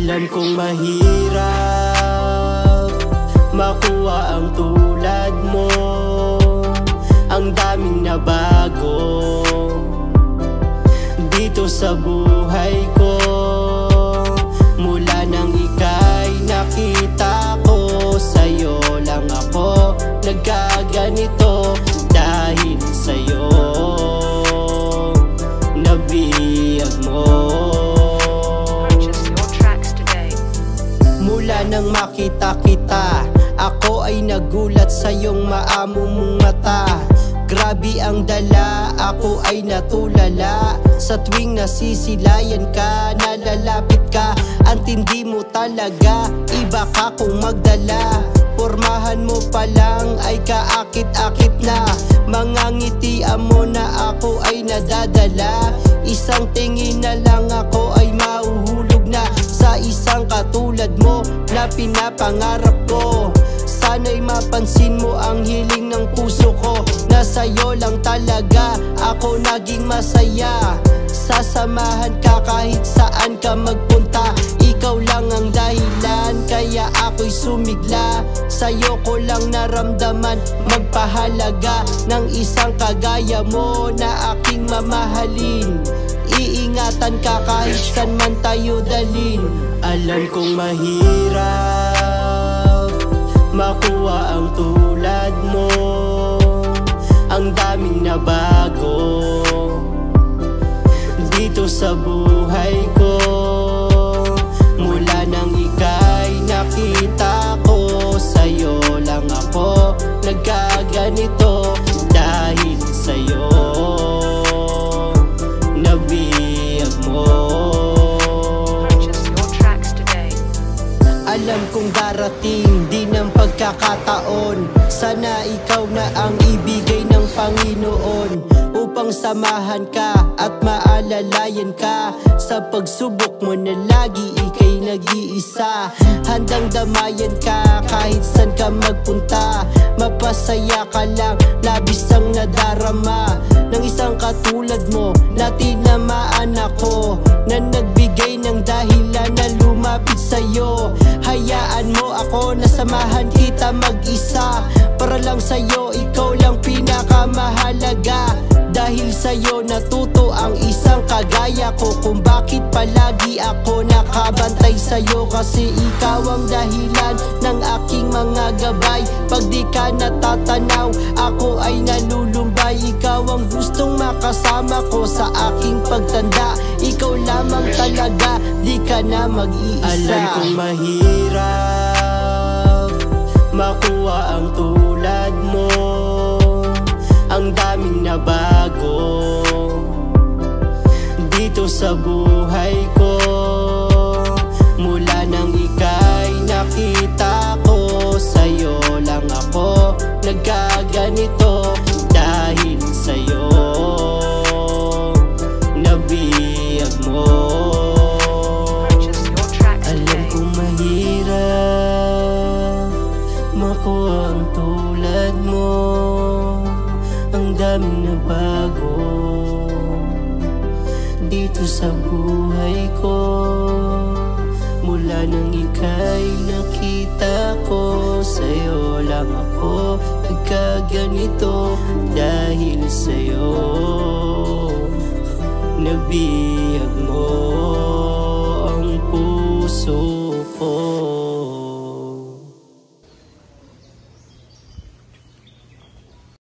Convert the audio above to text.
Alam kong mahirap makuha ang tulad mo. Ang daming nabago dito sa buhay ko. Mula nang ika'y nakita ko, sa'yo lang ako nagkaganito. Dahil sa'yo nabiyag mo. Mula nang makita kita, ako ay nagulat sa iyong maamo mong mata. Grabe ang dala, ako ay natulala. Sa tuwing nasisilayan ka, nalalapit ka. Ang tindi mo talaga, iba ka kung magdala. Pormahan mo pa lang ay kaakit-akit na. Mga ngitian mo na ako ay nadadala. Isang tingin na lang ako ay mahuhulog na sa isang katulad mo na pinapangarap ko. Sana'y mapansin mo ang hiling ng puso ko, na sa'yo lang talaga ako naging masaya. Sasamahan ka kahit saan ka magpunta. Ikaw lang ang dahilan kaya ako'y sumigla. Sa'yo ko lang naramdaman magpahalaga ng isang kagaya mo na aking mamahalin. Iingatan ka kahit saan man tayo dalhin. Alam kong mahirap makuha ang tulad mo. Ang daming nabago dito sa buhay ko. Mula nang ika'y nakita ko, sa'yo lang ako nagkaganito. Dahil sa'yo nabiyag mo. Alam kong darating din ang pagkakataon. Sana ikaw na ang ibigay ng Panginoon, upang samahan ka at maalalayan ka sa pagsubok mo na lagi ika'y nag-iisa. Handang damayan ka kahit saan ka magpunta. Mapasaya ka lang, labis ang nadarama ng isang katulad mo na tinamaan ako, na nagbigay ng dahilan na lumapit sa'yo. Hayaan mo ako na samahan kita mag-isa, para lang sa'yo, ikaw lang pinakamahalaga. Dahil sa'yo natuto ang isang kagaya ko, kung bakit palagi ako nakabantay sa'yo. Kasi ikaw ang dahilan ng aking mga gabay. Pag di ka natatanaw, ako ay nalulumbay. Ikaw ang gustong makasama ko sa aking pagtanda. Ikaw lamang talaga, di ka na mag-iisa. Alam kong mahirap makuha ang tulad mo. Ang daming nabago dito sa buhay ko. Mula nang ika'y nakita ko, sa'yo lang ako nagkaganito. Dahil sa'yo nabiyag mo. Alam kong mahirap makuha ang tulad mo. Ang daming nabago dito sa buhay ko. Mula nang ika'y nakita ko, sa'yo lang ako nagkaganito. Dahil sa'yo nabiyag mo ang puso ko.